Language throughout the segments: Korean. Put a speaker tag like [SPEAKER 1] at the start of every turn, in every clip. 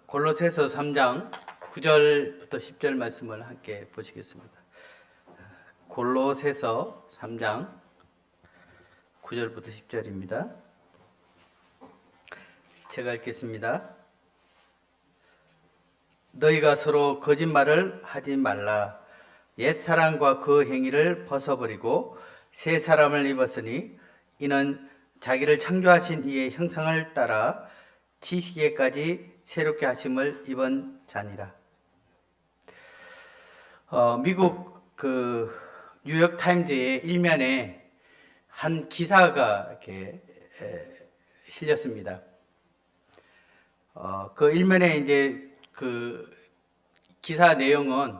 [SPEAKER 1] 골로새서 3장 9절부터 10절 말씀을 함께 보시겠습니다. 골로새서 3장 9절부터 10절입니다. 제가 읽겠습니다. 너희가 서로 거짓말을 하지 말라. 옛사람과 그 행위를 벗어버리고 새 사람을 입었으니 이는 자기를 창조하신 이의 형상을 따라 지시기에까지 새롭게 하심을 입은 자니라. 미국 뉴욕 타임즈의 일면에 한 기사가 이렇게 실렸습니다. 그 일면에 이제 그 기사 내용은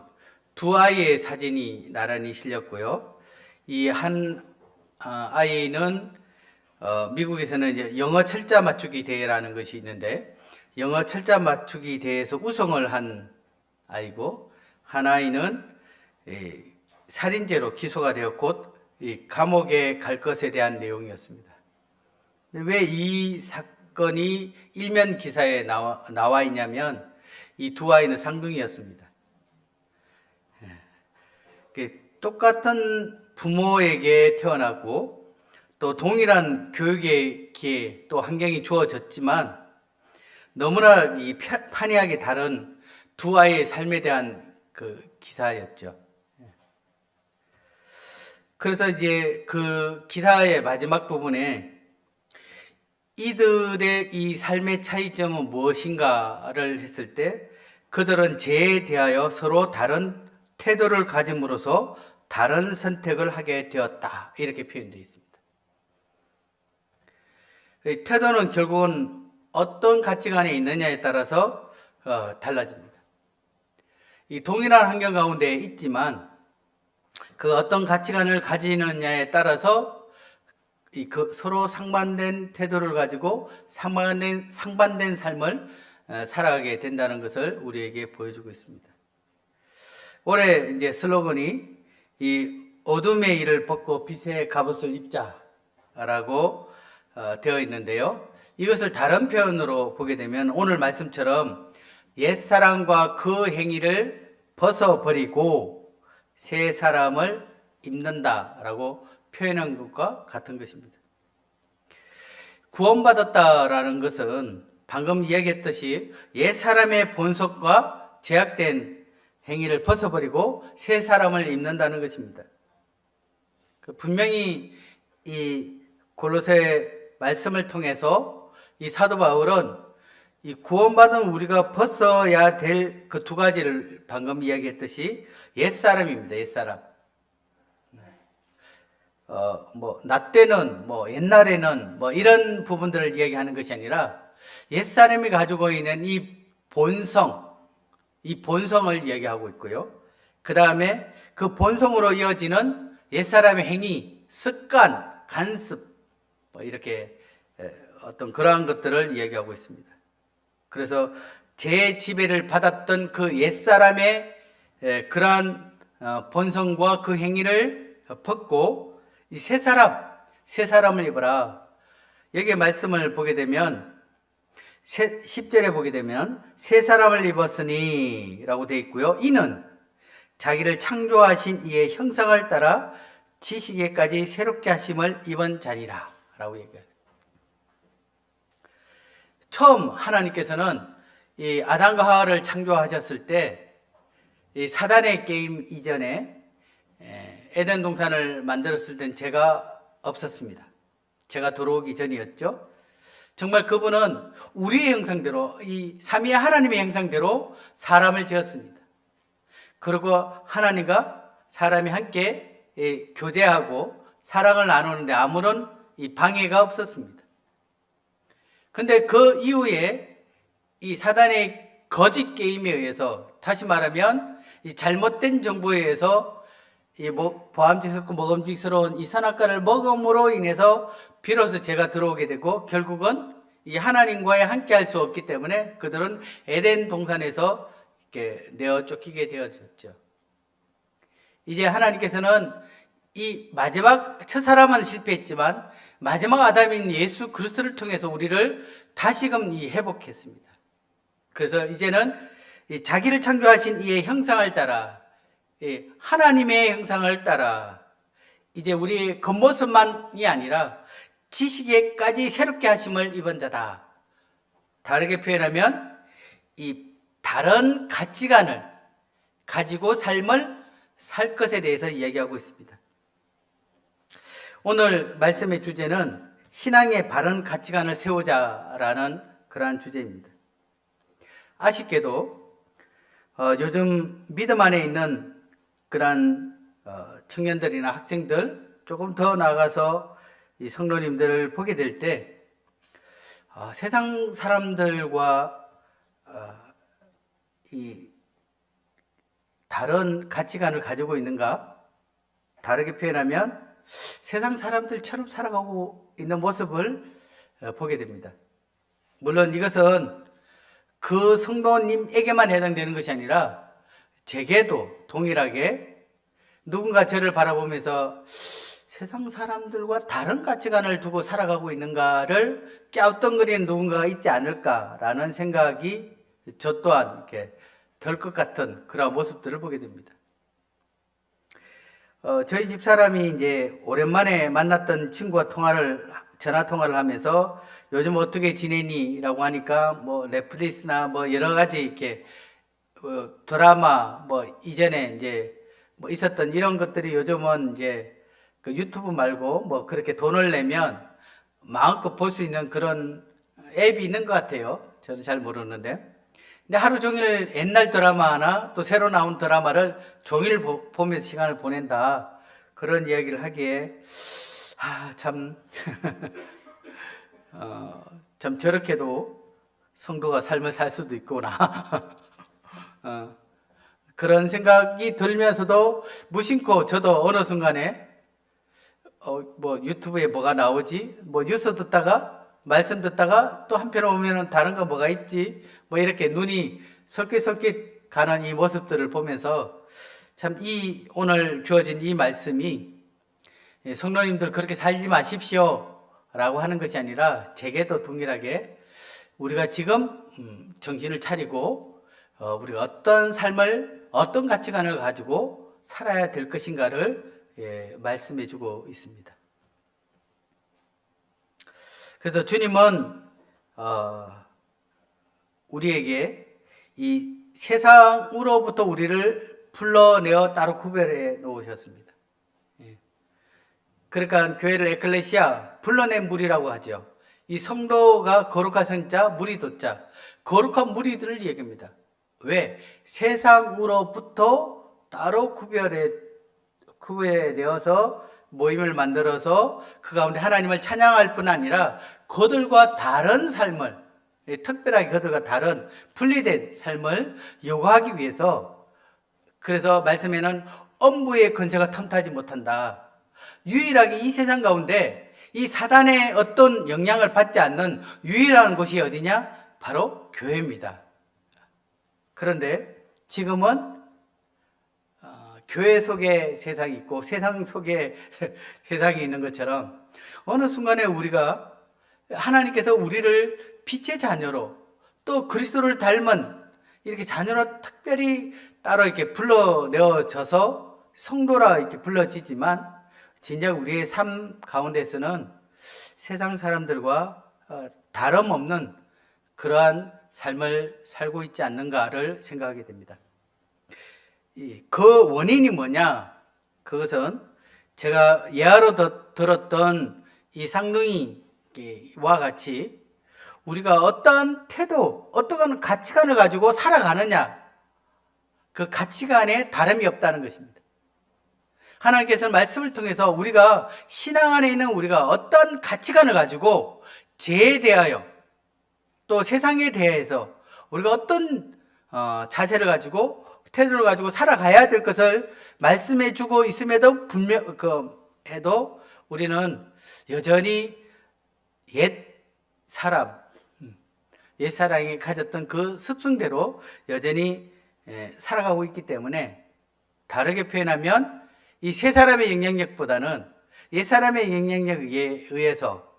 [SPEAKER 1] 두 아이의 사진이 나란히 실렸고요. 이 한 아이는 미국에서는 이제 영어 철자 맞추기 대회라는 것이 있는데 영어 철자 맞추기 대회에서 우승을 한 아이고, 한 아이는 살인죄로 기소가 되어 곧 감옥에 갈 것에 대한 내용이었습니다. 왜 이 사건이 일면 기사에 나와 있냐면 이 두 아이는 쌍둥이였습니다. 똑같은 부모에게 태어났고 또 동일한 교육의 기회 또 환경이 주어졌지만 너무나 이 판이하게 다른 두 아이의 삶에 대한 그 기사였죠. 그래서 이제 그 기사의 마지막 부분에 이들의 이 삶의 차이점은 무엇인가를 했을 때 그들은 죄에 대하여 서로 다른 태도를 가짐으로써 다른 선택을 하게 되었다, 이렇게 표현되어 있습니다. 태도는 결국은 어떤 가치관에 있느냐에 따라서 달라집니다. 이 동일한 환경 가운데 있지만 그 어떤 가치관을 가지느냐에 따라서 서로 상반된 태도를 가지고 상반된 삶을 살아가게 된다는 것을 우리에게 보여주고 있습니다. 올해 이제 슬로건이 이 어둠의 일을 벗고 빛의 갑옷을 입자라고 되어 있는데요. 이것을 다른 표현으로 보게 되면 오늘 말씀처럼 옛사람과 그 행위를 벗어버리고 새 사람을 입는다라고 표현한 것과 같은 것입니다. 구원받았다라는 것은 방금 이야기했듯이 옛사람의 본성과 제약된 행위를 벗어버리고 새 사람을 입는다는 것입니다. 분명히 이 골로새 말씀을 통해서 이 사도 바울은 이 구원받은 우리가 벗어야 될 그 두 가지를 방금 이야기했듯이 옛사람입니다. 옛사람. 나 때는 옛날에는 이런 부분들을 이야기하는 것이 아니라 옛사람이 가지고 있는 이 본성을 이야기하고 있고요. 그 다음에 그 본성으로 이어지는 옛사람의 행위, 습관, 간습, 이렇게 어떤 그러한 것들을 이야기하고 있습니다. 그래서 제 지배를 받았던 그 옛사람의 그러한 본성과 그 행위를 벗고 이 새 사람을 입어라. 여기에 말씀을 보게 되면 10절에 보게 되면 새 사람을 입었으니 라고 되어 있고요. 이는 자기를 창조하신 이의 형상을 따라 지시기에까지 새롭게 하심을 입은 자니라 라고 얘기합니다. 처음 하나님께서는 이 아담과 하와를 창조하셨을 때 이 사단의 게임 이전에 에덴 동산을 만들었을 땐 죄가 없었습니다. 죄가 들어오기 전이었죠. 정말 그분은 우리의 형상대로, 이 삼위의 하나님의 형상대로 사람을 지었습니다. 그리고 하나님과 사람이 함께 교제하고 사랑을 나누는데 아무런 방해가 없었습니다. 근데 그 이후에 이 사단의 거짓 게임에 의해서, 다시 말하면 이 잘못된 정보에 의해서 보암직스럽고 먹음직스러운 이 선악과를 먹음으로 인해서 비로소 죄가 들어오게 되고 결국은 이 하나님과의 함께 할 수 없기 때문에 그들은 에덴 동산에서 이렇게 내어 쫓기게 되어졌죠. 이제 하나님께서는 이 마지막 첫 사람은 실패했지만 마지막 아담인 예수 그리스도를 통해서 우리를 다시금 회복했습니다. 그래서 이제는 이 자기를 창조하신 이의 형상을 따라, 이 하나님의 형상을 따라 이제 우리의 겉모습만이 아니라 지식에까지 새롭게 하심을 입은 자다. 다르게 표현하면 이 다른 가치관을 가지고 삶을 살 것에 대해서 이야기하고 있습니다. 오늘 말씀의 주제는 신앙의 바른 가치관을 세우자라는 그러한 주제입니다. 아쉽게도 요즘 믿음 안에 있는 그러한 청년들이나 학생들, 조금 더 나아가서 이 성도님들을 보게 될 때 세상 사람들과 이 다른 가치관을 가지고 있는가? 다르게 표현하면 세상 사람들처럼 살아가고 있는 모습을 보게 됩니다. 물론 이것은 그 성도님에게만 해당되는 것이 아니라 제게도 동일하게 누군가 저를 바라보면서 세상 사람들과 다른 가치관을 두고 살아가고 있는가를 갸우뚱거리는 누군가가 있지 않을까라는 생각이 저 또한 이렇게 들 것 같은 그런 모습들을 보게 됩니다. 저희 집 사람이 이제 오랜만에 만났던 친구와 전화 통화를 하면서 요즘 어떻게 지내니? 라고 하니까 뭐 넷플릭스나 뭐 여러 가지 이렇게 드라마 뭐 이전에 이제 뭐 있었던 이런 것들이 요즘은 이제 그 유튜브 말고 뭐 그렇게 돈을 내면 마음껏 볼 수 있는 그런 앱이 있는 것 같아요. 저는 잘 모르는데. 근데 하루 종일 옛날 드라마나 또 새로 나온 드라마를 종일 보면서 시간을 보낸다. 그런 이야기를 하기에, 참, 참 저렇게도 성도가 삶을 살 수도 있구나. 그런 생각이 들면서도 무심코 저도 어느 순간에 뭐 유튜브에 뭐가 나오지? 뭐 뉴스 듣다가 말씀 듣다가 또 한편 오면은 다른 거 뭐가 있지? 뭐 이렇게 눈이 설깃설깃 가는 이 모습들을 보면서 참 오늘 주어진 이 말씀이 성도님들 그렇게 살지 마십시오 라고 하는 것이 아니라 제게도 동일하게 우리가 지금 정신을 차리고 우리가 어떤 삶을 어떤 가치관을 가지고 살아야 될 것인가를 말씀해 주고 있습니다. 그래서 주님은 우리에게 이 세상으로부터 우리를 불러내어 따로 구별해 놓으셨습니다. 그러니까 교회를 에클레시아, 불러낸 무리라고 하죠. 이 성도가 거룩한 성자, 무리도자, 거룩한 무리들을 얘기합니다. 왜? 세상으로부터 따로 구별되어서 모임을 만들어서 그 가운데 하나님을 찬양할 뿐 아니라 그들과 다른 삶을, 특별하게 그들과 다른 분리된 삶을 요구하기 위해서, 그래서 말씀에는 엄부의 권세가 탐타지 못한다. 유일하게 이 세상 가운데 이 사단의 어떤 영향을 받지 않는 유일한 곳이 어디냐? 바로 교회입니다. 그런데 지금은 교회 속에 세상이 있고 세상 속에 세상이 있는 것처럼 어느 순간에 우리가 하나님께서 우리를 빛의 자녀로 또 그리스도를 닮은 이렇게 자녀로 특별히 따로 이렇게 불러내어져서 성도라 이렇게 불러지지만 진작 우리의 삶 가운데서는 세상 사람들과 다름없는 그러한 삶을 살고 있지 않는가를 생각하게 됩니다. 그 원인이 뭐냐? 그것은 제가 예화로 들었던 이 쌍둥이와 같이 우리가 어떠한 태도, 어떠한 가치관을 가지고 살아가느냐, 그 가치관에 다름이 없다는 것입니다. 하나님께서는 말씀을 통해서 우리가 신앙 안에 있는 우리가 어떤 가치관을 가지고 죄에 대하여 또 세상에 대해서 우리가 어떤 자세를 가지고 태도를 가지고 살아가야 될 것을 말씀해 주고 있음에도 해도 우리는 여전히 옛사람이 가졌던 그 습성대로 여전히 살아가고 있기 때문에 다르게 표현하면 이 세 사람의 영향력보다는 옛사람의 영향력에 의해서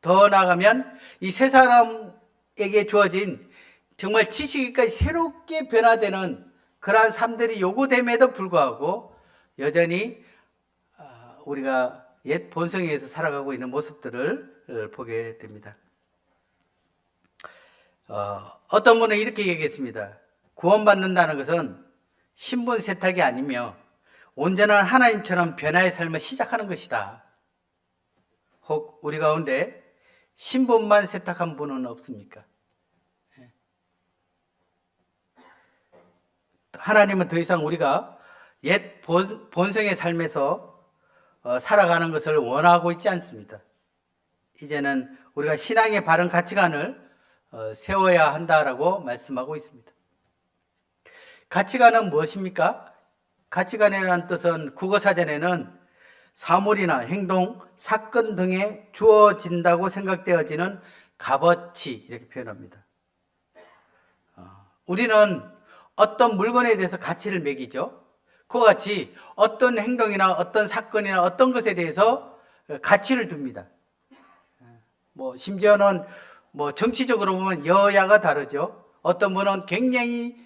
[SPEAKER 1] 더 나아가면 이 세 사람에게 주어진 정말 지식까지 새롭게 변화되는 그러한 삶들이 요구됨에도 불구하고 여전히 우리가 옛 본성에 의해서 살아가고 있는 모습들을 보게 됩니다. 어떤 분은 이렇게 얘기했습니다. 구원받는다는 것은 신분 세탁이 아니며 온전한 하나님처럼 변화의 삶을 시작하는 것이다. 혹 우리 가운데 신분만 세탁한 분은 없습니까? 하나님은 더 이상 우리가 옛 본성의 삶에서 살아가는 것을 원하고 있지 않습니다. 이제는 우리가 신앙의 바른 가치관을 세워야 한다라고 말씀하고 있습니다. 가치관은 무엇입니까? 가치관이라는 뜻은 국어사전에는 사물이나 행동, 사건 등에 주어진다고 생각되어지는 값어치 이렇게 표현합니다. 우리는 어떤 물건에 대해서 가치를 매기죠. 그와 같이 어떤 행동이나 어떤 사건이나 어떤 것에 대해서 가치를 둡니다. 심지어는 정치적으로 보면 여야가 다르죠. 어떤 분은 굉장히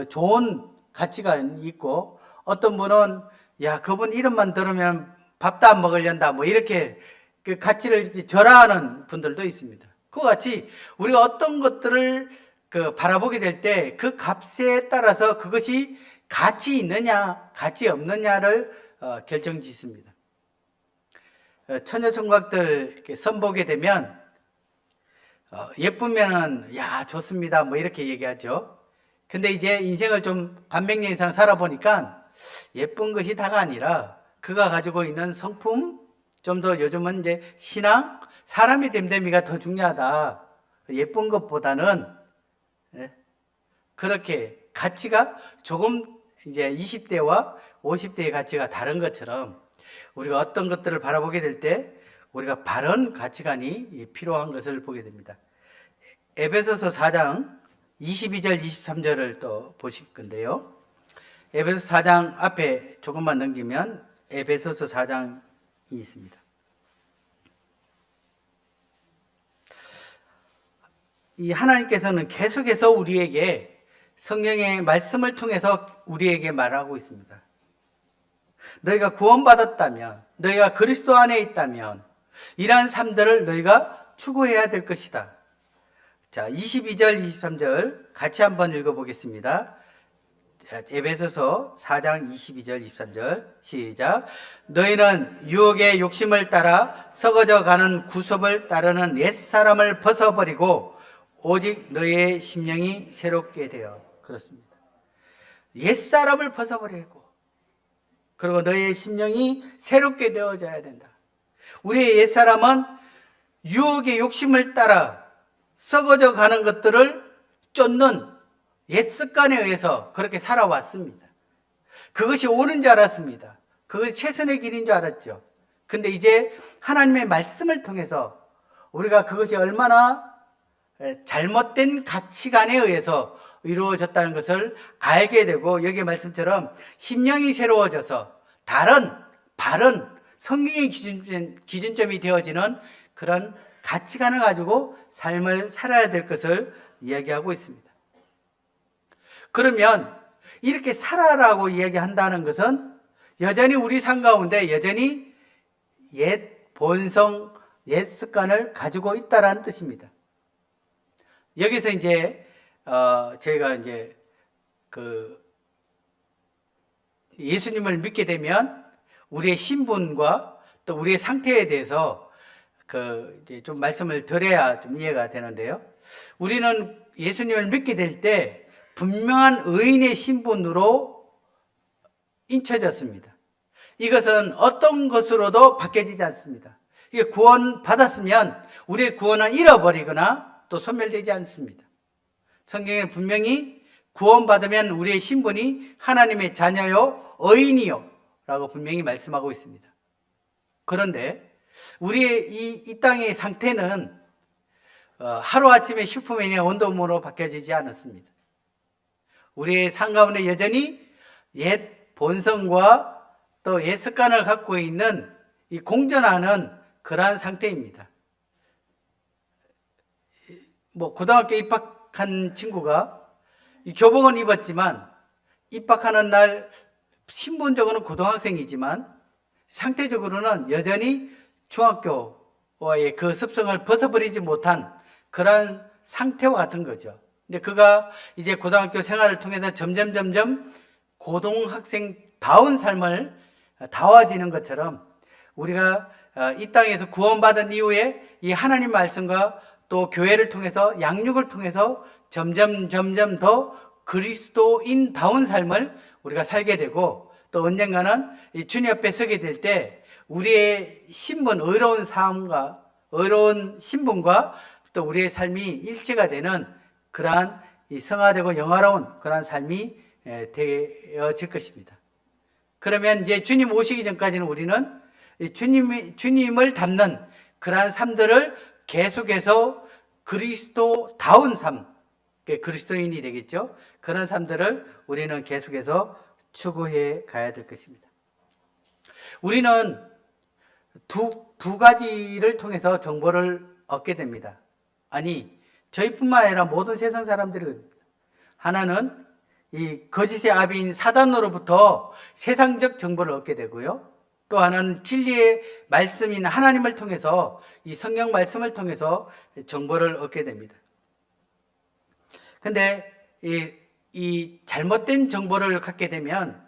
[SPEAKER 1] 좋은 가치가 있고 어떤 분은 그분 이름만 들으면 밥도 안 먹으련다 이렇게 그 가치를 절하하는 분들도 있습니다. 그와 같이 우리가 어떤 것들을 바라보게 될 때 그 값에 따라서 그것이 가치 있느냐 가치 없느냐를 결정짓습니다. 처녀성곽들 이렇게 선보게 되면 예쁘면은 좋습니다 이렇게 얘기하죠. 근데 이제 인생을 좀 반백년 이상 살아보니까 예쁜 것이 다가 아니라 그가 가지고 있는 성품, 좀 더 요즘은 이제 신앙, 사람의 됨됨이가 더 중요하다. 예쁜 것보다는 그렇게 가치가 조금 이제 20대와 50대의 가치가 다른 것처럼 우리가 어떤 것들을 바라보게 될 때 우리가 바른 가치관이 필요한 것을 보게 됩니다. 에베소서 4장 22절 23절을 또 보실 건데요. 에베소서 4장 앞에 조금만 넘기면 에베소서 4장이 있습니다. 이 하나님께서는 계속해서 우리에게 성경의 말씀을 통해서 우리에게 말하고 있습니다. 너희가 구원받았다면, 너희가 그리스도 안에 있다면 이러한 삶들을 너희가 추구해야 될 것이다. 자, 22절, 23절 같이 한번 읽어보겠습니다. 에베소서 4장 22절, 23절 시작. 너희는 유혹의 욕심을 따라 썩어져 가는 구습을 따르는 옛사람을 벗어버리고 오직 너희의 심령이 새롭게 되어. 그렇습니다. 옛사람을 벗어버리고 그리고 너희의 심령이 새롭게 되어져야 된다. 우리의 옛사람은 유혹의 욕심을 따라 썩어져 가는 것들을 쫓는 옛 습관에 의해서 그렇게 살아왔습니다. 그것이 옳은 줄 알았습니다. 그것이 최선의 길인 줄 알았죠. 근데 이제 하나님의 말씀을 통해서 우리가 그것이 얼마나 잘못된 가치관에 의해서 이루어졌다는 것을 알게 되고 여기의 말씀처럼 심령이 새로워져서 다른 바른 성경의 기준점이 되어지는 그런 가치관을 가지고 삶을 살아야 될 것을 이야기하고 있습니다. 그러면 이렇게 살아라고 이야기한다는 것은 여전히 우리 삶 가운데 여전히 옛 본성, 옛 습관을 가지고 있다라는 뜻입니다. 여기서 이제 저희가 이제 예수님을 믿게 되면 우리의 신분과 또 우리의 상태에 대해서 이제 좀 말씀을 드려야 좀 이해가 되는데요. 우리는 예수님을 믿게 될 때 분명한 의인의 신분으로 인쳐졌습니다. 이것은 어떤 것으로도 바뀌어지지 않습니다. 이게 구원 받았으면 우리의 구원은 잃어버리거나 또 소멸되지 않습니다. 성경에 분명히 구원받으면 우리의 신분이 하나님의 자녀요, 의인이요 라고 분명히 말씀하고 있습니다. 그런데 우리의 이 땅의 상태는 하루아침에 슈퍼맨의 원더우먼으로 바뀌어지지 않았습니다. 우리의 삶 가운데 여전히 옛 본성과 또 옛 습관을 갖고 있는 이 공존하는 그러한 상태입니다. 고등학교 입학 입학한 친구가 이 교복은 입었지만 입학하는 날 신분적으로는 고등학생이지만 상태적으로는 여전히 중학교와의 그 습성을 벗어버리지 못한 그러한 상태와 같은 거죠. 근데 그가 이제 고등학교 생활을 통해서 점점 고등학생다운 삶을 다워지는 것처럼 우리가 이 땅에서 구원받은 이후에 이 하나님 말씀과 또 교회를 통해서 양육을 통해서 점점 더 그리스도인다운 삶을 우리가 살게 되고 또 언젠가는 이 주님 앞에 서게 될 때 우리의 신분, 의로운 삶과 의로운 신분과 또 우리의 삶이 일치가 되는 그러한 이 성화되고 영화로운 그러한 삶이 되어질 것입니다. 그러면 이제 주님 오시기 전까지는 우리는 주님을 닮는 그러한 삶들을 계속해서 그리스도다운 삶, 그리스도인이 되겠죠. 그런 삶들을 우리는 계속해서 추구해 가야 될 것입니다. 우리는 두 가지를 통해서 정보를 얻게 됩니다. 아니, 저희뿐만 아니라 모든 세상 사람들이 하나는 이 거짓의 아비인 사단으로부터 세상적 정보를 얻게 되고요. 또 하나는 진리의 말씀인 하나님을 통해서 이 성경 말씀을 통해서 정보를 얻게 됩니다. 근데 이 잘못된 정보를 갖게 되면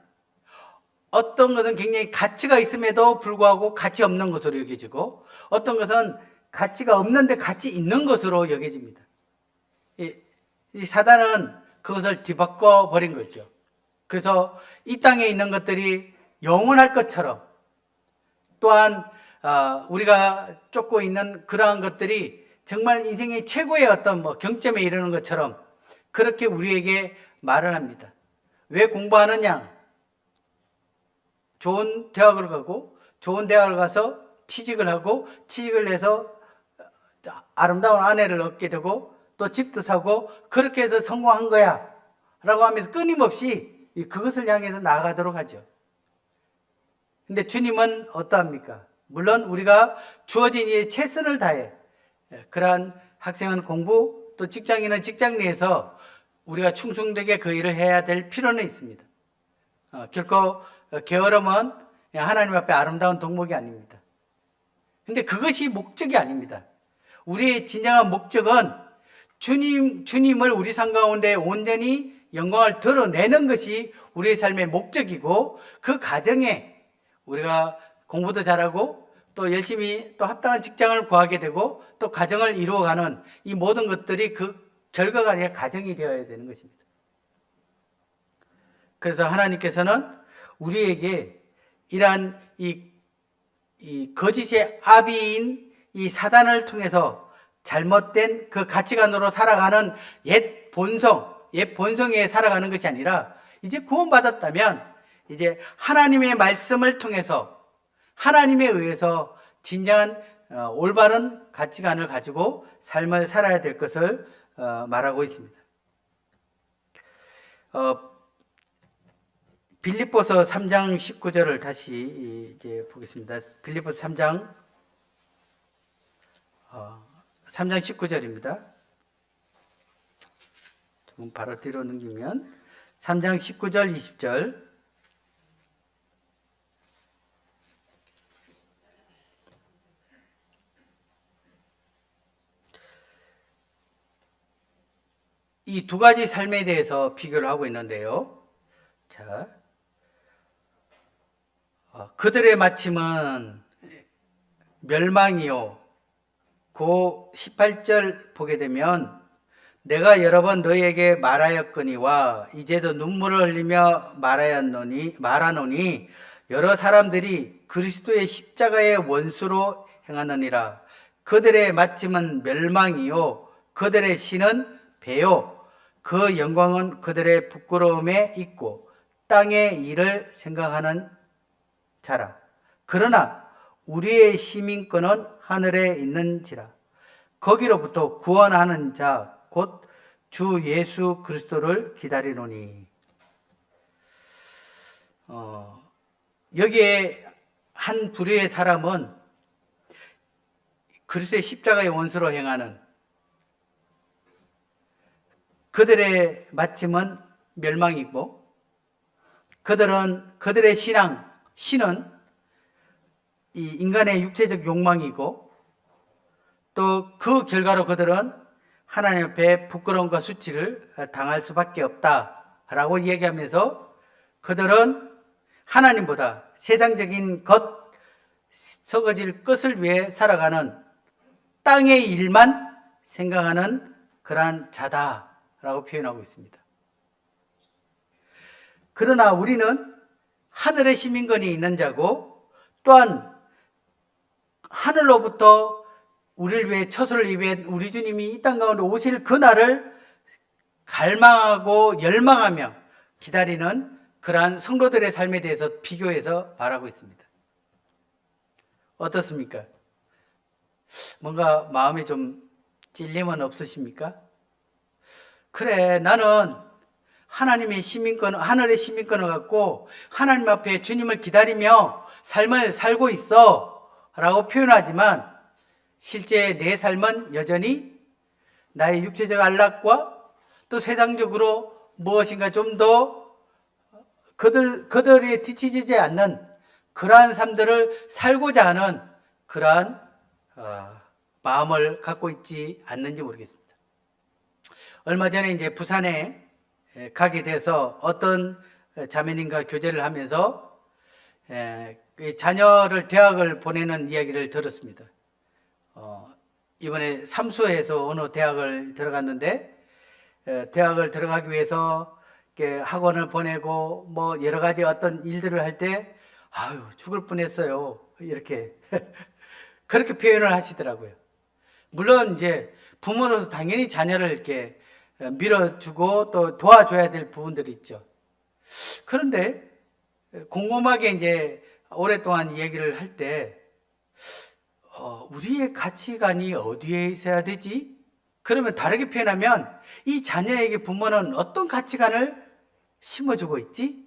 [SPEAKER 1] 어떤 것은 굉장히 가치가 있음에도 불구하고 가치 없는 것으로 여겨지고 어떤 것은 가치가 없는데 가치 있는 것으로 여겨집니다. 이 사단은 그것을 뒤바꿔 버린 거죠. 그래서 이 땅에 있는 것들이 영원할 것처럼 또한 우리가 쫓고 있는 그러한 것들이 정말 인생의 최고의 어떤 경점에 이르는 것처럼 그렇게 우리에게 말을 합니다. 왜 공부하느냐? 좋은 대학을 가고 좋은 대학을 가서 취직을 하고 취직을 해서 아름다운 아내를 얻게 되고 또 집도 사고 그렇게 해서 성공한 거야 라고 하면서 끊임없이 그것을 향해서 나아가도록 하죠. 근데 주님은 어떠합니까? 물론 우리가 주어진 이 최선을 다해 그러한 학생은 공부 또 직장인은 직장 내에서 우리가 충성되게 그 일을 해야 될 필요는 있습니다. 결코 게으름은 하나님 앞에 아름다운 덕목이 아닙니다. 근데 그것이 목적이 아닙니다. 우리의 진정한 목적은 주님을 우리 삶 가운데 온전히 영광을 드러내는 것이 우리의 삶의 목적이고 그 과정에 우리가 공부도 잘하고 또 열심히 또 합당한 직장을 구하게 되고 또 가정을 이루어가는 이 모든 것들이 그 결과가 아니라 가정이 되어야 되는 것입니다. 그래서 하나님께서는 우리에게 이러한 이 거짓의 아비인 이 사단을 통해서 잘못된 그 가치관으로 살아가는 옛 본성에 살아가는 것이 아니라 이제 구원받았다면 이제 하나님의 말씀을 통해서 하나님에 의해서 진정한 올바른 가치관을 가지고 삶을 살아야 될 것을 말하고 있습니다. 빌립보서 3장 19절을 다시 이제 보겠습니다. 빌립보서 3장 19절입니다. 바로 뒤로 넘기면 3장 19절 20절 이 두 가지 삶에 대해서 비교를 하고 있는데요. 자, 그들의 마침은 멸망이요. 그 18절 보게 되면 내가 여러 번 너희에게 말하였거니와 이제도 눈물을 흘리며 말하노니 여러 사람들이 그리스도의 십자가의 원수로 행하느니라. 그들의 마침은 멸망이요. 그들의 신은 배요. 그 영광은 그들의 부끄러움에 있고 땅의 일을 생각하는 자라. 그러나 우리의 시민권은 하늘에 있는지라. 거기로부터 구원하는 자 곧 주 예수 그리스도를 기다리노니. 여기에 한 부류의 사람은 그리스도의 십자가의 원수로 행하는 그들의 마침은 멸망이고, 그들의 신은 이 인간의 육체적 욕망이고, 또 그 결과로 그들은 하나님 앞에 부끄러움과 수치를 당할 수밖에 없다라고 얘기하면서, 그들은 하나님보다 세상적인 것, 썩어질 것을 위해 살아가는 땅의 일만 생각하는 그러한 자다라고 표현하고 있습니다. 그러나 우리는 하늘의 시민권이 있는 자고, 또한 하늘로부터 우리를 위해 처소를 입은 우리 주님이 이 땅 가운데 오실 그날을 갈망하고 열망하며 기다리는 그러한 성도들의 삶에 대해서 비교해서 말하고 있습니다. 어떻습니까? 뭔가 마음에 좀 찔림은 없으십니까? 그래, 나는 하나님의 시민권, 하늘의 시민권을 갖고 하나님 앞에 주님을 기다리며 삶을 살고 있어 라고 표현하지만, 실제 내 삶은 여전히 나의 육체적 안락과 또 세상적으로 무엇인가 좀 더 그들에 뒤처지지 않는 그러한 삶들을 살고자 하는 그러한 마음을 갖고 있지 않는지 모르겠습니다. 얼마 전에 이제 부산에 가게 돼서 어떤 자매님과 교제를 하면서 자녀를 대학을 보내는 이야기를 들었습니다. 이번에 삼수에서 어느 대학을 들어갔는데, 대학을 들어가기 위해서 이렇게 학원을 보내고 뭐 여러 가지 어떤 일들을 할 때 아유 죽을 뻔했어요 이렇게 그렇게 표현을 하시더라고요. 물론 이제 부모로서 당연히 자녀를 이렇게 밀어주고 또 도와줘야 될 부분들이 있죠. 그런데 곰곰하게 이제 오랫동안 얘기를 할 때 우리의 가치관이 어디에 있어야 되지? 그러면 다르게 표현하면 이 자녀에게 부모는 어떤 가치관을 심어주고 있지?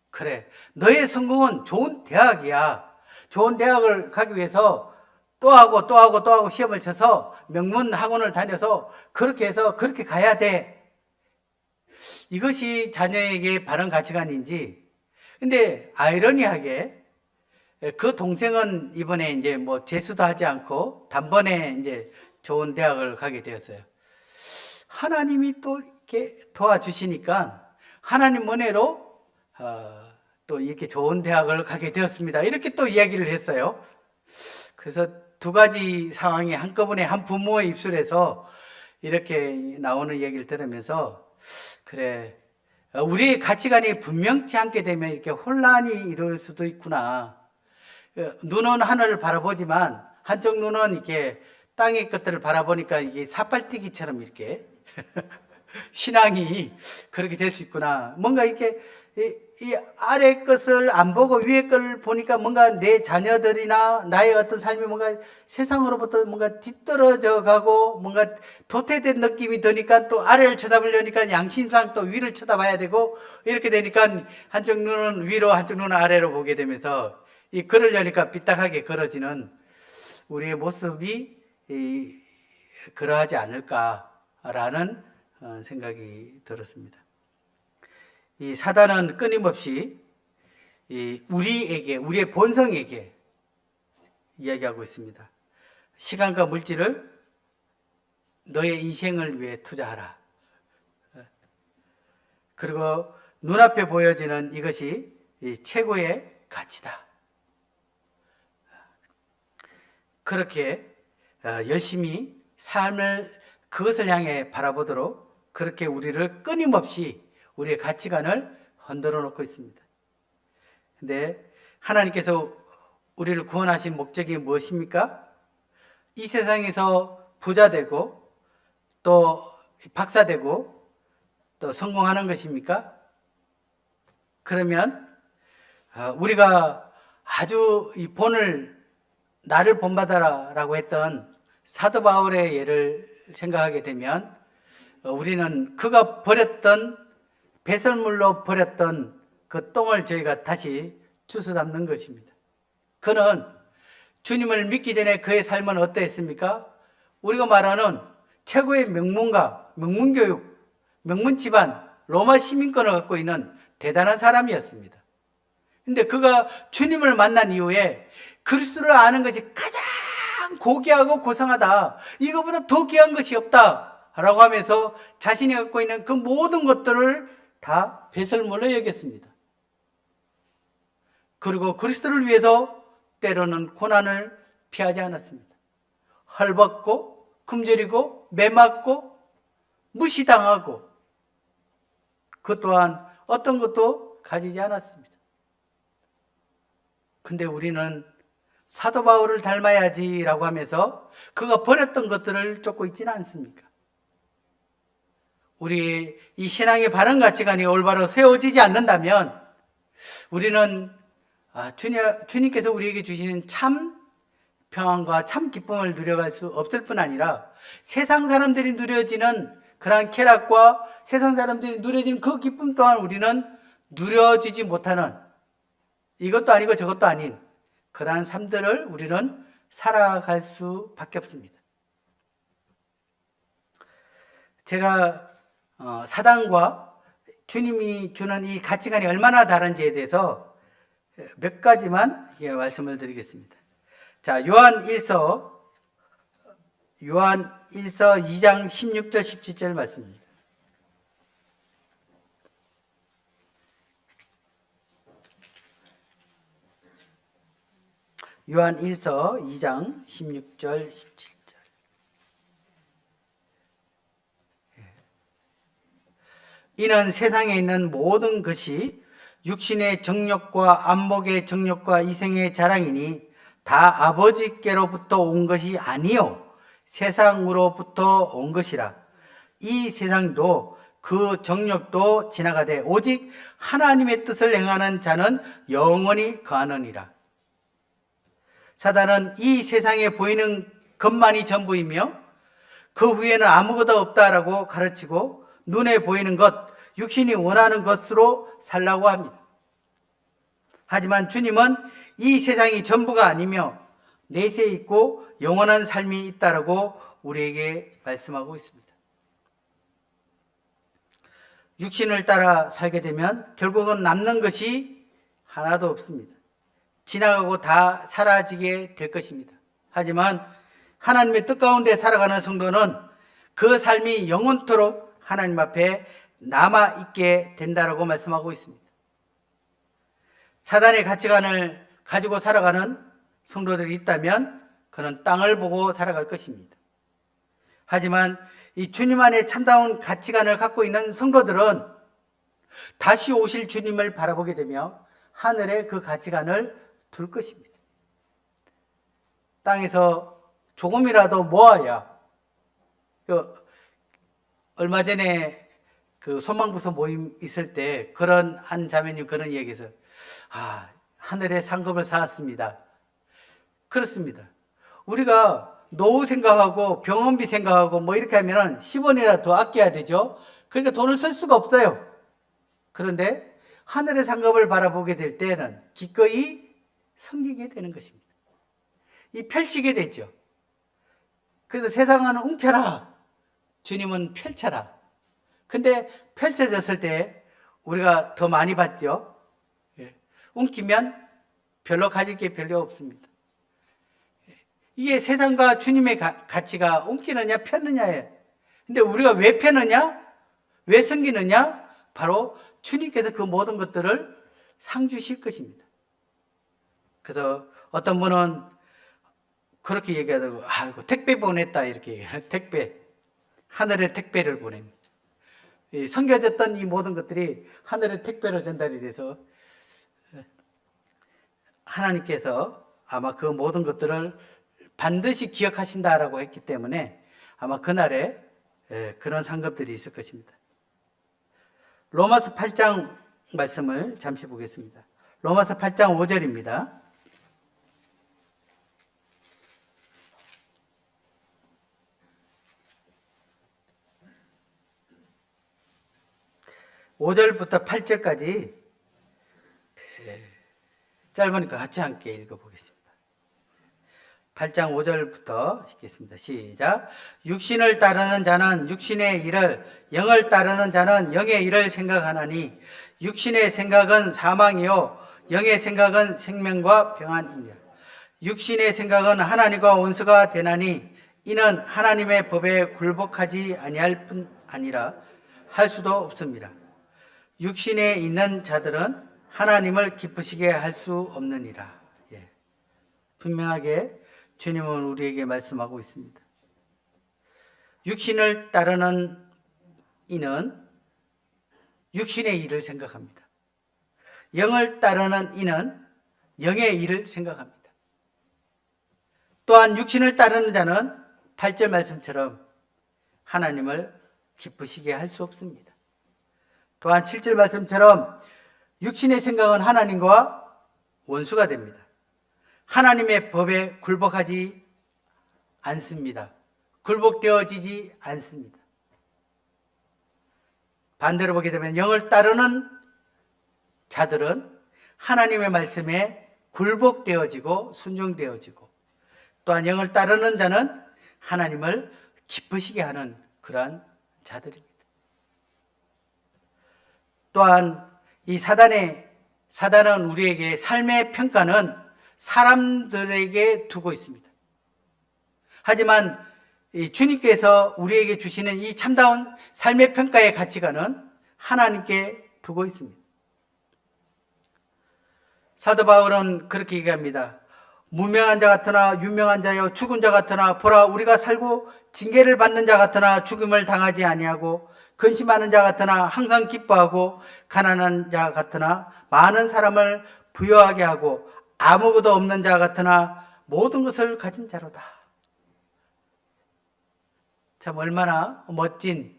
[SPEAKER 1] 그래, 너의 성공은 좋은 대학이야. 좋은 대학을 가기 위해서 또 하고 시험을 쳐서 명문 학원을 다녀서 그렇게 해서 그렇게 가야 돼. 이것이 자녀에게 바른 가치관인지. 근데 아이러니하게 그 동생은 이번에 이제 뭐 재수도 하지 않고 단번에 이제 좋은 대학을 가게 되었어요. 하나님이 또 이렇게 도와주시니까 하나님 은혜로 또 이렇게 좋은 대학을 가게 되었습니다. 이렇게 또 이야기를 했어요. 그래서 두 가지 상황이 한꺼번에 한 부모의 입술에서 이렇게 나오는 얘기를 들으면서, 그래, 우리의 가치관이 분명치 않게 되면 이렇게 혼란이 이룰 수도 있구나. 눈은 하늘을 바라보지만 한쪽 눈은 이렇게 땅의 것들을 바라보니까 이게 사팔뛰기처럼 이렇게 신앙이 그렇게 될 수 있구나. 뭔가 이렇게 이 아래 것을 안 보고 위에 걸 보니까 뭔가 내 자녀들이나 나의 어떤 삶이 뭔가 세상으로부터 뭔가 뒤떨어져 가고 뭔가 도태된 느낌이 드니까 또 아래를 쳐다보려니까 양심상 또 위를 쳐다봐야 되고, 이렇게 되니까 한쪽 눈은 위로 한쪽 눈은 아래로 보게 되면서 그러려니까 삐딱하게 걸어지는 우리의 모습이 그러하지 않을까라는 생각이 들었습니다. 이 사단은 끊임없이 우리의 본성에게 이야기하고 있습니다. 시간과 물질을 너의 인생을 위해 투자하라. 그리고 눈앞에 보여지는 이것이 최고의 가치다. 그렇게 열심히 삶을 그것을 향해 바라보도록 그렇게 우리를 끊임없이 우리의 가치관을 흔들어 놓고 있습니다. 근데 하나님께서 우리를 구원하신 목적이 무엇입니까? 이 세상에서 부자 되고 또 박사 되고 또 성공하는 것입니까? 그러면 우리가 아주 이 나를 본받아라 라고 했던 사도 바울의 예를 생각하게 되면 우리는 그가 버렸던 배설물로 버렸던 그 똥을 저희가 다시 주워 담는 것입니다. 그는 주님을 믿기 전에 그의 삶은 어떠했습니까? 우리가 말하는 최고의 명문가, 명문교육, 명문 집안 로마 시민권을 갖고 있는 대단한 사람이었습니다. 근데 그가 주님을 만난 이후에 그리스도를 아는 것이 가장 고귀하고 고상하다, 이거보다 더 귀한 것이 없다 라고 하면서 자신이 갖고 있는 그 모든 것들을 다 배설물로 여겼습니다. 그리고 그리스도를 위해서 때로는 고난을 피하지 않았습니다. 헐벗고 굶주리고 매맞고 무시당하고 그 또한 어떤 것도 가지지 않았습니다. 근데 우리는 사도 바울을 닮아야지라고 하면서 그가 버렸던 것들을 쫓고 있지는 않습니까? 우리 이 신앙의 바른 가치관이 올바로 세워지지 않는다면 우리는 주님께서 우리에게 주시는 참 평안과 참 기쁨을 누려갈 수 없을 뿐 아니라 세상 사람들이 누려지는 그러한 쾌락과 세상 사람들이 누려지는 그 기쁨 또한 우리는 누려지지 못하는, 이것도 아니고 저것도 아닌 그러한 삶들을 우리는 살아갈 수밖에 없습니다. 제가 사단과 주님이 주는 이 가치관이 얼마나 다른지에 대해서 몇 가지만 말씀을 드리겠습니다. 자, 요한 1서 2장 16절 17절 말씀입니다. 요한 1서 2장 16절 17절. 이는 세상에 있는 모든 것이 육신의 정욕과 안목의 정욕과 이생의 자랑이니 다 아버지께로부터 온 것이 아니요 세상으로부터 온 것이라. 이 세상도 그 정욕도 지나가되 오직 하나님의 뜻을 행하는 자는 영원히 거하느니라. 사단은 이 세상에 보이는 것만이 전부이며 그 후에는 아무것도 없다라고 가르치고 눈에 보이는 것, 육신이 원하는 것으로 살라고 합니다. 하지만 주님은 이 세상이 전부가 아니며 내세에 있고 영원한 삶이 있다라고 우리에게 말씀하고 있습니다. 육신을 따라 살게 되면 결국은 남는 것이 하나도 없습니다. 지나가고 다 사라지게 될 것입니다. 하지만 하나님의 뜻 가운데 살아가는 성도는 그 삶이 영원토록 하나님 앞에 남아있게 된다라고 말씀하고 있습니다. 사단의 가치관을 가지고 살아가는 성도들이 있다면 그는 땅을 보고 살아갈 것입니다. 하지만 이 주님 안에 참다운 가치관을 갖고 있는 성도들은 다시 오실 주님을 바라보게 되며 하늘에 그 가치관을 둘 것입니다. 땅에서 조금이라도 모아야, 얼마 전에 그 소망부서 모임 있을 때 그런 한 자매님 그런 얘기해서 하늘에 상급을 쌓았습니다. 그렇습니다. 우리가 노후 생각하고 병원비 생각하고 뭐 이렇게 하면 10원이라도 더 아껴야 되죠. 그러니까 돈을 쓸 수가 없어요. 그런데 하늘의 상급을 바라보게 될 때는 기꺼이 섬기게 되는 것입니다. 이 펼치게 되죠. 그래서 세상은 움켜라, 주님은 펼쳐라. 근데 펼쳐졌을 때 우리가 더 많이 받죠. 움키면 별로 가질 게 별로 없습니다. 이게 세상과 주님의 가치가 움키느냐 폈느냐예요. 근데 우리가 왜 펴느냐, 왜 섬기느냐, 바로 주님께서 그 모든 것들을 상 주실 것입니다. 그래서 어떤 분은 그렇게 얘기하더라고요. 아이고, 택배 보냈다 이렇게 얘기해요. 택배, 하늘의 택배를 보냅니다. 섬겨졌던 이 모든 것들이 하늘의 택배로 전달이 돼서 하나님께서 아마 그 모든 것들을 반드시 기억하신다라고 했기 때문에 아마 그날에 그런 상급들이 있을 것입니다. 로마서 8장 말씀을 잠시 보겠습니다. 로마서 8장 5절입니다. (5절부터) (8절까지) 짧으니까 같이 함께 읽어보겠습니다. 8장 5절부터 읽겠습니다. 시작. 육신을 따르는 자는 육신의 일을, 영을 따르는 자는 영의 일을 생각하나니 육신의 생각은 사망이요 영의 생각은 생명과 평안이니라. 육신의 생각은 하나님과 원수가 되나니 이는 하나님의 법에 굴복하지 아니할 뿐 아니라 할 수도 없습니다. 육신에 있는 자들은 하나님을 기쁘시게 할 수 없느니라. 예. 분명하게 주님은 우리에게 말씀하고 있습니다. 육신을 따르는 이는 육신의 일을 생각합니다. 영을 따르는 이는 영의 일을 생각합니다. 또한 육신을 따르는 자는 8절 말씀처럼 하나님을 기쁘시게 할 수 없습니다. 또한 7절 말씀처럼 육신의 생각은 하나님과 원수가 됩니다. 하나님의 법에 굴복하지 않습니다. 굴복되어지지 않습니다. 반대로 보게 되면 영을 따르는 자들은 하나님의 말씀에 굴복되어지고 순종되어지고, 또한 영을 따르는 자는 하나님을 기쁘시게 하는 그러한 자들입니다. 또한 이 사단은 우리에게 삶의 평가는 사람들에게 두고 있습니다. 하지만 주님께서 우리에게 주시는 이 참다운 삶의 평가의 가치관은 하나님께 두고 있습니다. 사도 바울은 그렇게 얘기합니다. 무명한 자 같으나 유명한 자여, 죽은 자 같으나 보라, 우리가 살고 징계를 받는 자 같으나 죽음을 당하지 아니하고, 근심하는 자 같으나 항상 기뻐하고, 가난한 자 같으나 많은 사람을 부유하게 하고, 아무것도 없는 자 같으나 모든 것을 가진 자로다. 참 얼마나 멋진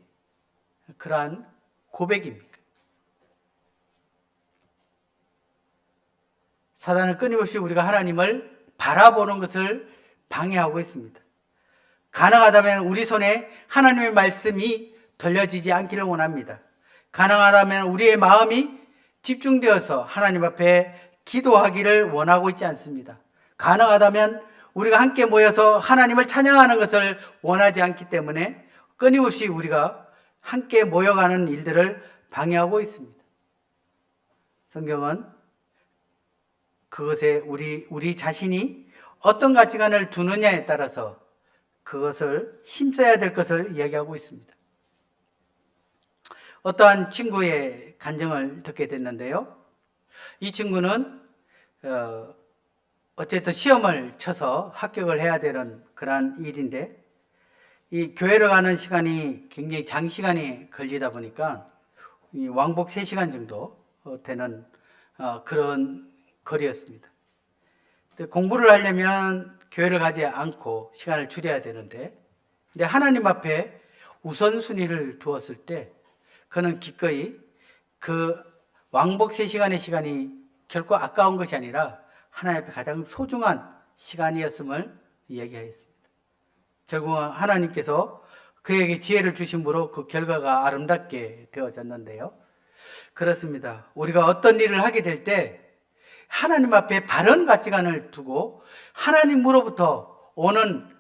[SPEAKER 1] 그러한 고백입니까? 사단은 끊임없이 우리가 하나님을 바라보는 것을 방해하고 있습니다. 가능하다면 우리 손에 하나님의 말씀이 돌려지지 않기를 원합니다. 가능하다면 우리의 마음이 집중되어서 하나님 앞에 기도하기를 원하고 있지 않습니다. 가능하다면 우리가 함께 모여서 하나님을 찬양하는 것을 원하지 않기 때문에 끊임없이 우리가 함께 모여가는 일들을 방해하고 있습니다. 성경은 그것에 우리 자신이 어떤 가치관을 두느냐에 따라서 그것을 힘써야 될 것을 이야기하고 있습니다. 어떠한 친구의 간증을 듣게 됐는데요. 이 친구는 어쨌든 시험을 쳐서 합격을 해야 되는 그런 일인데, 이 교회를 가는 시간이 굉장히 장시간이 걸리다 보니까 이 왕복 3시간 정도 되는 그런 거리였습니다. 공부를 하려면 교회를 가지 않고 시간을 줄여야 되는데, 근데 하나님 앞에 우선순위를 두었을 때 그는 기꺼이 그 왕복 3시간의 시간이 결코 아까운 것이 아니라 하나님 앞에 가장 소중한 시간이었음을 이야기하였습니다. 결국 하나님께서 그에게 지혜를 주심으로 그 결과가 아름답게 되어졌는데요. 그렇습니다. 우리가 어떤 일을 하게 될 때 하나님 앞에 바른 가치관을 두고 하나님으로부터 오는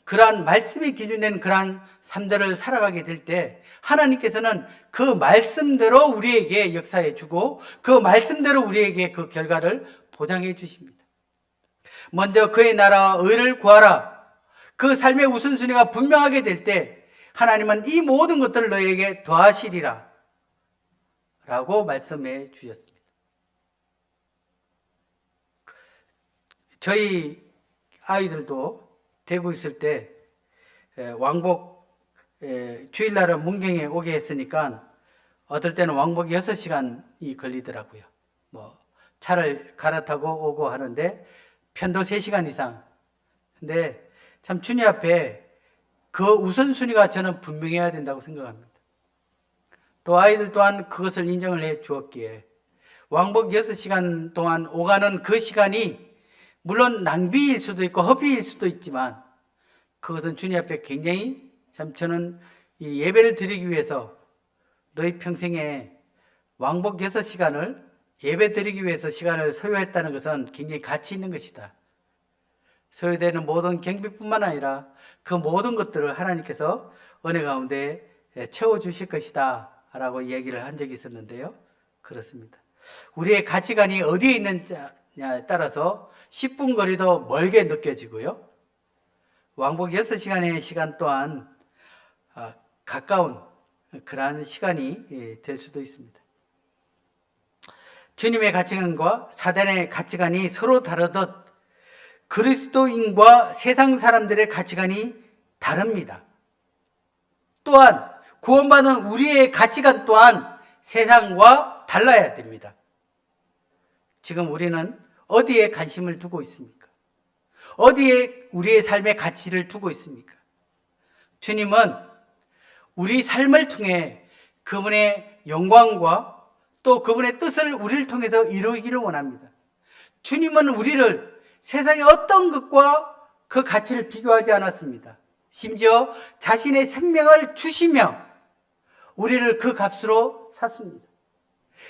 [SPEAKER 1] 그러한 말씀이 기준된 그러한 삶들을 살아가게 될 때 하나님께서는 그 말씀대로 우리에게 역사해 주고 그 말씀대로 우리에게 그 결과를 보장해 주십니다. 먼저 그의 나라와 의를 구하라. 그 삶의 우선순위가 분명하게 될 때 하나님은 이 모든 것들을 너에게 더하시리라 라고 말씀해 주셨습니다. 저희 아이들도 대구 있을 때 왕복 주일날은 문경에 오게 했으니까 어떨 때는 왕복 6시간이 걸리더라고요. 차를 갈아타고 오고 하는데 편도 3시간 이상. 근데 참 주님 앞에 그 우선순위가 저는 분명해야 된다고 생각합니다. 또 아이들 또한 그것을 인정을 해 주었기에 왕복 6시간 동안 오가는 그 시간이 물론 낭비일 수도 있고 허비일 수도 있지만 그것은 주님 앞에 굉장히 참 저는 이 예배를 드리기 위해서 너희 평생에 왕복 6시간을 예배 드리기 위해서 시간을 소요했다는 것은 굉장히 가치 있는 것이다. 소요되는 모든 경비뿐만 아니라 그 모든 것들을 하나님께서 은혜 가운데 채워주실 것이다 라고 얘기를 한 적이 있었는데요. 그렇습니다. 우리의 가치관이 어디에 있느냐에 따라서 10분 거리도 멀게 느껴지고요. 왕복 6시간의 시간 또한 가까운 그러한 시간이 될 수도 있습니다. 주님의 가치관과 사단의 가치관이 서로 다르듯 그리스도인과 세상 사람들의 가치관이 다릅니다. 또한 구원받은 우리의 가치관 또한 세상과 달라야 됩니다. 지금 우리는 어디에 관심을 두고 있습니까? 어디에 우리의 삶의 가치를 두고 있습니까? 주님은 우리 삶을 통해 그분의 영광과 또 그분의 뜻을 우리를 통해서 이루기를 원합니다. 주님은 우리를 세상의 어떤 것과 그 가치를 비교하지 않았습니다. 심지어 자신의 생명을 주시며 우리를 그 값으로 샀습니다.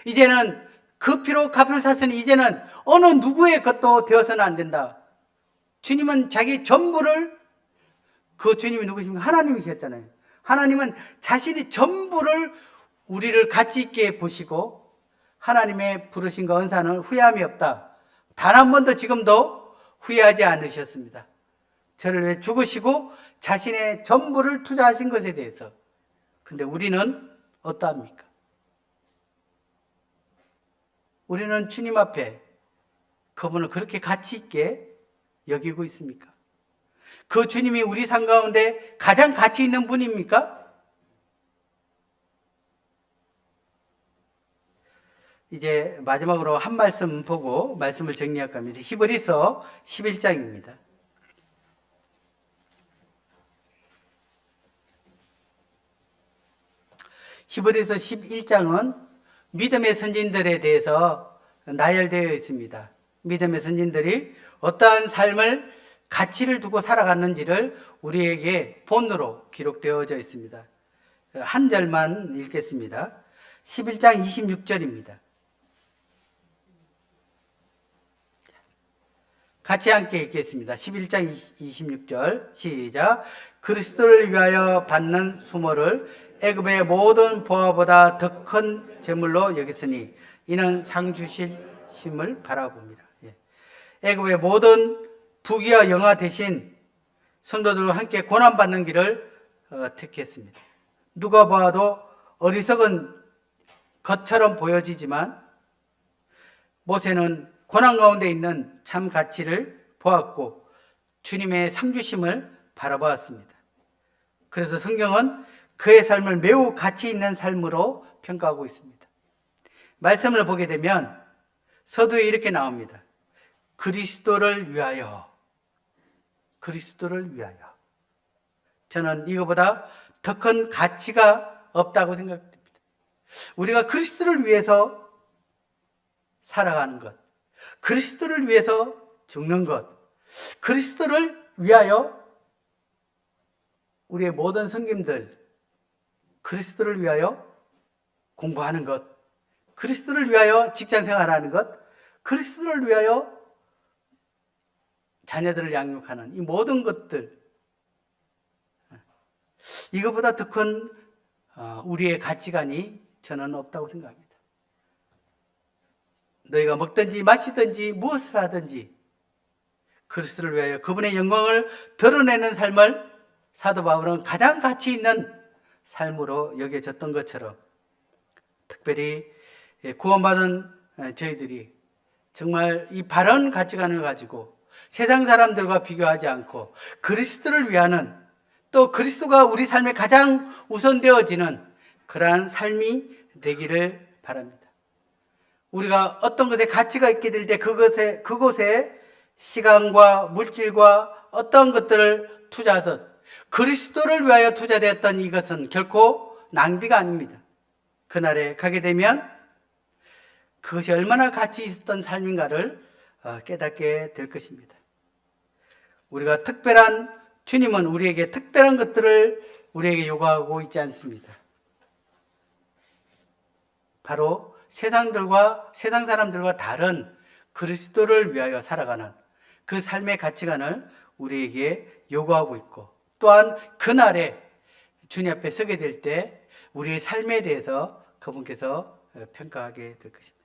[SPEAKER 1] 이제는 그 피로 값을 샀으니 이제는 어느 누구의 것도 되어서는 안 된다. 주님은 자기 전부를, 그 주님이 누구십니까? 하나님이셨잖아요. 하나님은 자신의 전부를 우리를 가치 있게 보시고 하나님의 부르심과 은사는 후회함이 없다. 단 한 번도 지금도 후회하지 않으셨습니다. 저를 위해 죽으시고 자신의 전부를 투자하신 것에 대해서. 근데 우리는 어떠합니까? 우리는 주님 앞에 그분을 그렇게 가치 있게 여기고 있습니까? 그 주님이 우리 삶 가운데 가장 가치 있는 분입니까? 이제 마지막으로 한 말씀 보고 말씀을 정리할까 합니다. 히브리서 11장입니다. 히브리서 11장은 믿음의 선진들에 대해서 나열되어 있습니다. 믿음의 선진들이 어떠한 삶을 가치를 두고 살아갔는지를 우리에게 본으로 기록되어져 있습니다. 한 절만 읽겠습니다. 11장 26절입니다. 같이 함께 읽겠습니다. 11장 26절 시작. 그리스도를 위하여 받는 수모를 애굽의 모든 보화보다 더 큰 재물로 여겼으니 이는 상 주실심을 바라봅니다. 애굽의 모든 부귀와 영화 대신 성도들과 함께 고난받는 길을 택했습니다. 누가 봐도 어리석은 것처럼 보여지지만 모세는 고난 가운데 있는 참 가치를 보았고 주님의 상주심을 바라보았습니다. 그래서 성경은 그의 삶을 매우 가치 있는 삶으로 평가하고 있습니다. 말씀을 보게 되면 서두에 이렇게 나옵니다. 그리스도를 위하여. 그리스도를 위하여. 저는 이거보다 더 큰 가치가 없다고 생각됩니다. 우리가 그리스도를 위해서 살아가는 것, 그리스도를 위해서 죽는 것, 그리스도를 위하여 우리의 모든 성김들, 그리스도를 위하여 공부하는 것, 그리스도를 위하여 직장 생활하는 것, 그리스도를 위하여 자녀들을 양육하는 이 모든 것들, 이거보다 더 큰 우리의 가치관이 저는 없다고 생각합니다. 너희가 먹든지 마시든지 무엇을 하든지 그리스도를 위하여 그분의 영광을 드러내는 삶을 사도 바울은 가장 가치 있는 삶으로 여겨졌던 것처럼 특별히 구원받은 저희들이 정말 이 바른 가치관을 가지고 세상 사람들과 비교하지 않고 그리스도를 위하는 또 그리스도가 우리 삶에 가장 우선되어지는 그러한 삶이 되기를 바랍니다. 우리가 어떤 것에 가치가 있게 될 때 그곳에 시간과 물질과 어떤 것들을 투자하듯 그리스도를 위하여 투자되었던 이것은 결코 낭비가 아닙니다. 그날에 가게 되면 그것이 얼마나 가치 있었던 삶인가를 깨닫게 될 것입니다. 우리가 주님은 우리에게 특별한 것들을 우리에게 요구하고 있지 않습니다. 바로 세상 사람들과 다른 그리스도를 위하여 살아가는 그 삶의 가치관을 우리에게 요구하고 있고, 또한 그날에 주님 앞에 서게 될 때 우리의 삶에 대해서 그분께서 평가하게 될 것입니다.